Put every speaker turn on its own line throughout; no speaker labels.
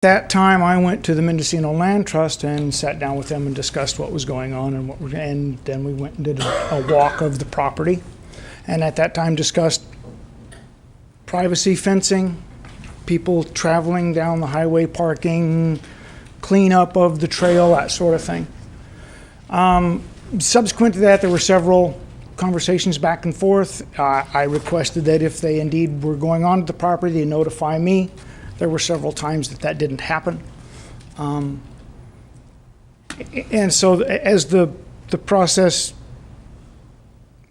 That time, I went to the Mendocino Land Trust and sat down with them and discussed what was going on and then we went and did a walk of the property. And at that time discussed privacy fencing, people traveling down the highway, parking, cleanup of the trail, that sort of thing. Subsequent to that, there were several conversations back and forth. I requested that if they indeed were going onto the property, they notify me. There were several times that didn't happen. And so as the process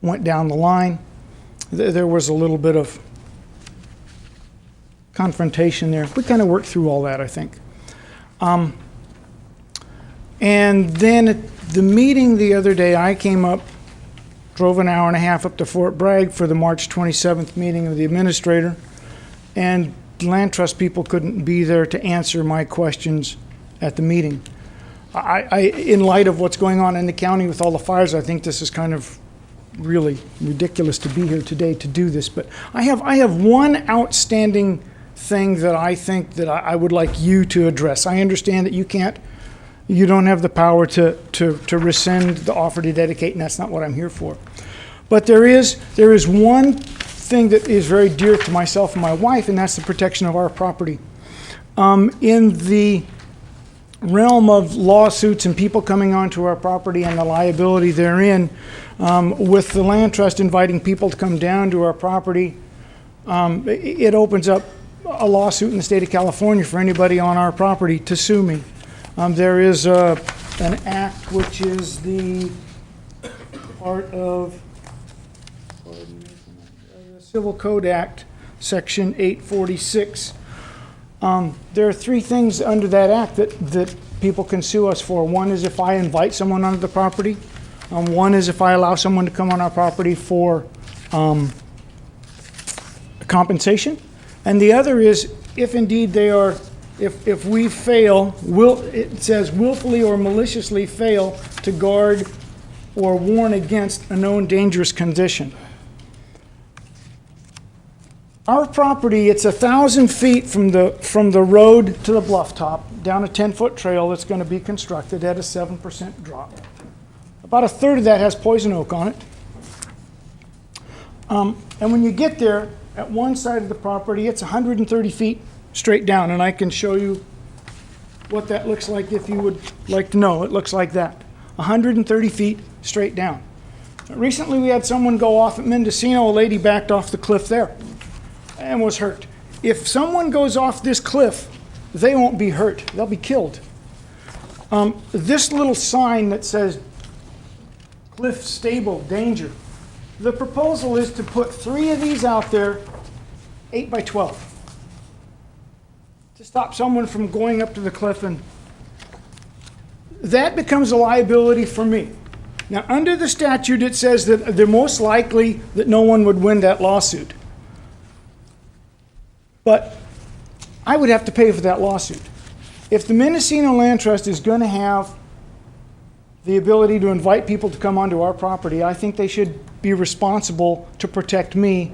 went down the line, there was a little bit of confrontation there. We kind of worked through all that, I think. And then at the meeting the other day, I came up, drove an hour and a half up to Fort Bragg for the March 27th meeting of the administrator, and land trust people couldn't be there to answer my questions at the meeting. In light of what's going on in the county with all the fires, I think this is kind of really ridiculous to be here today to do this. But I have one outstanding thing that I think that I would like you to address. I understand that you don't have the power to rescind the offer to dedicate, and that's not what I'm here for. But there is one thing that is very dear to myself and my wife, and that's the protection of our property. In the realm of lawsuits and people coming onto our property and the liability therein, with the land trust inviting people to come down to our property, it opens up a lawsuit in the state of California for anybody on our property to sue me. There is an act which is the part of Civil Code Act, Section 846. There are three things under that act that people can sue us for. One is if I invite someone onto the property. One is if I allow someone to come on our property for compensation. And the other is if indeed they are, if we fail, it says willfully or maliciously fail to guard or warn against a known dangerous condition. Our property, it's 1,000 feet from the road to the bluff top, down a 10-foot trail that's going to be constructed at a 7% drop. About a third of that has poison oak on it. And when you get there, at one side of the property, it's 130 feet straight down, and I can show you what that looks like if you would like to know. It looks like that, 130 feet straight down. Recently, we had someone go off at Mendocino. A lady backed off the cliff there and was hurt. If someone goes off this cliff, they won't be hurt. They'll be killed. This little sign that says cliff stable, danger. The proposal is to put 3 of these out there, 8 by 12, to stop someone from going up to the cliff, and that becomes a liability for me. Now, under the statute, it says that they're most likely that no one would win that lawsuit. But I would have to pay for that lawsuit. If the Mendocino Land Trust is going to have the ability to invite people to come onto our property, I think they should be responsible to protect me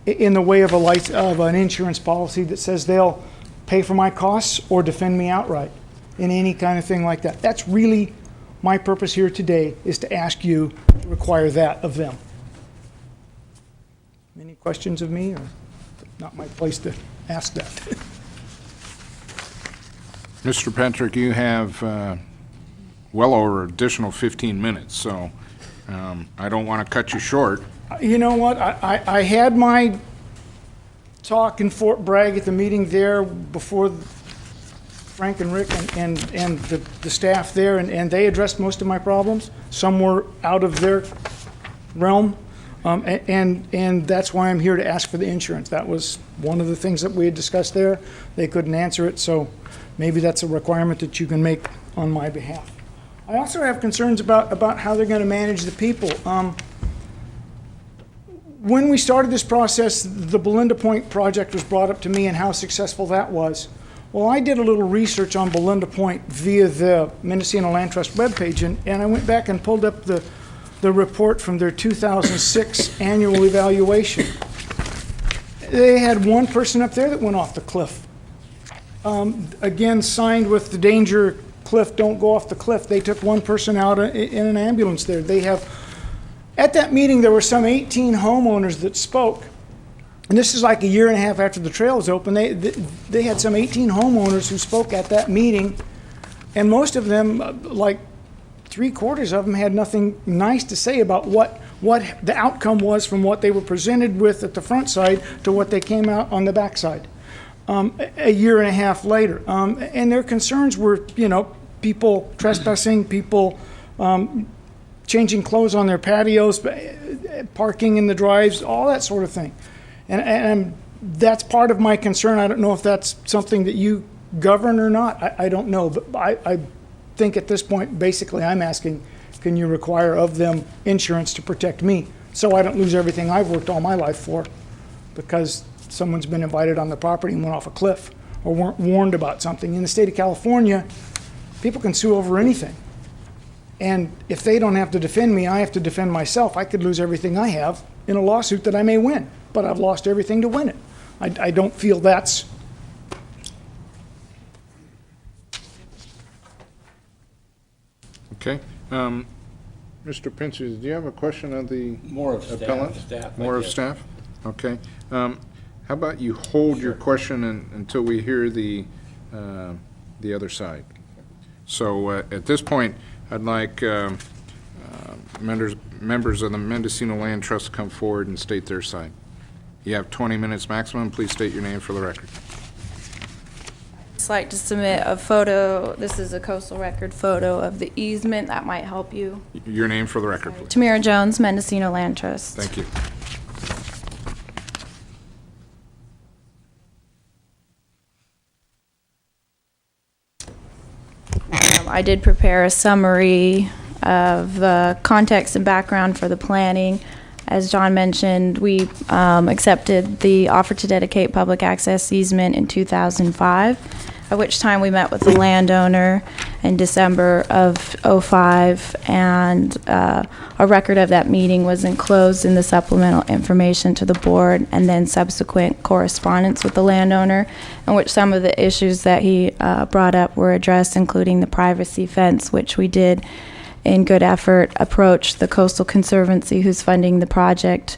in the way of an insurance policy that says they'll pay for my costs or defend me outright in any kind of thing like that. That's really my purpose here today, is to ask you to require that of them. Any questions of me, or not my place to ask that?
Mr. Patrick, you have well over additional 15 minutes, so I don't want to cut you short.
You know what? I had my talk in Fort Bragg at the meeting there before Frank and Rick and the staff there, and they addressed most of my problems. Some were out of their realm, and that's why I'm here to ask for the insurance. That was one of the things that we had discussed there. They couldn't answer it, so maybe that's a requirement that you can make on my behalf. I also have concerns about how they're going to manage the people. When we started this process, the Belinda Point project was brought up to me and how successful that was. Well, I did a little research on Belinda Point via the Mendocino Land Trust webpage, and I went back and pulled up the report from their 2006 annual evaluation. They had one person up there that went off the cliff. again, signed with the danger cliff, don't go off the cliff. They took one person out in an ambulance there. They have, at that meeting, there were some 18 homeowners that spoke. And this is like a year and a half after the trail was open. They had some 18 homeowners who spoke at that meeting. And most of them, like 3/4 of them, had nothing nice to say about what the outcome was from what they were presented with at the front side to what they came out on the back side. A year and a half later. And their concerns were, people trespassing, people changing clothes on their patios, parking in the drives, all that sort of thing. And that's part of my concern. I don't know if that's something that you govern or not. I don't know. But I think at this point, basically, I'm asking, can you require of them insurance to protect me so I don't lose everything I've worked all my life for because someone's been invited on the property and went off a cliff or weren't warned about something. In the state of California, people can sue over anything. And if they don't have to defend me, I have to defend myself. I could lose everything I have in a lawsuit that I may win, but I've lost everything to win it. I don't feel that's...
Okay. Mr. Pinches, do you have a question of the
More of
appellant?
staff,
More
I
of
guess.
staff? Okay. How about you hold your question until we hear the other side? So at this point, I'd like members of the Mendocino Land Trust to come forward and state their side. You have 20 minutes maximum. Please state your name for the record.
I'd like to submit a photo. This is a coastal record photo of the easement. That might help you.
Your name for the record, please.
Tamira Jones, Mendocino Land Trust.
Thank you.
I did prepare a summary of the context and background for the planning. As John mentioned, we accepted the offer to dedicate public access easement in 2005, at which time we met with the landowner in December of '05, and a record of that meeting was enclosed in the supplemental information to the board, and then subsequent correspondence with the landowner, in which some of the issues that he brought up were addressed, including the privacy fence, which we did in good effort approach the Coastal Conservancy, who's funding the project,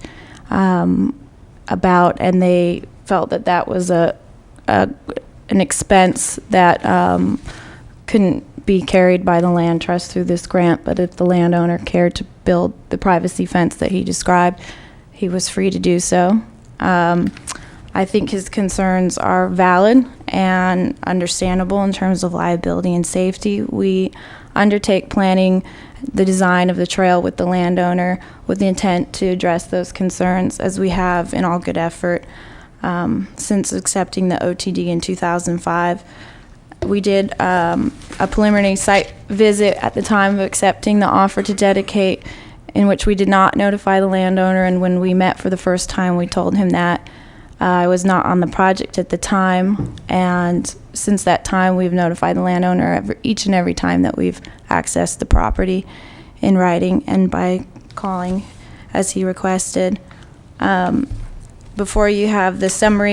about, and they felt that that was an expense that couldn't be carried by the land trust through this grant, but if the landowner cared to build the privacy fence that he described, he was free to do so. I think his concerns are valid and understandable in terms of liability and safety. We undertake planning the design of the trail with the landowner with the intent to address those concerns, as we have in all good effort since accepting the OTD in 2005. We did a preliminary site visit at the time of accepting the offer to dedicate, in which we did not notify the landowner, and when we met for the first time, we told him that I was not on the project at the time, and since that time, we've notified the landowner each and every time that we've accessed the property in writing and by calling as he requested. Before you have the summary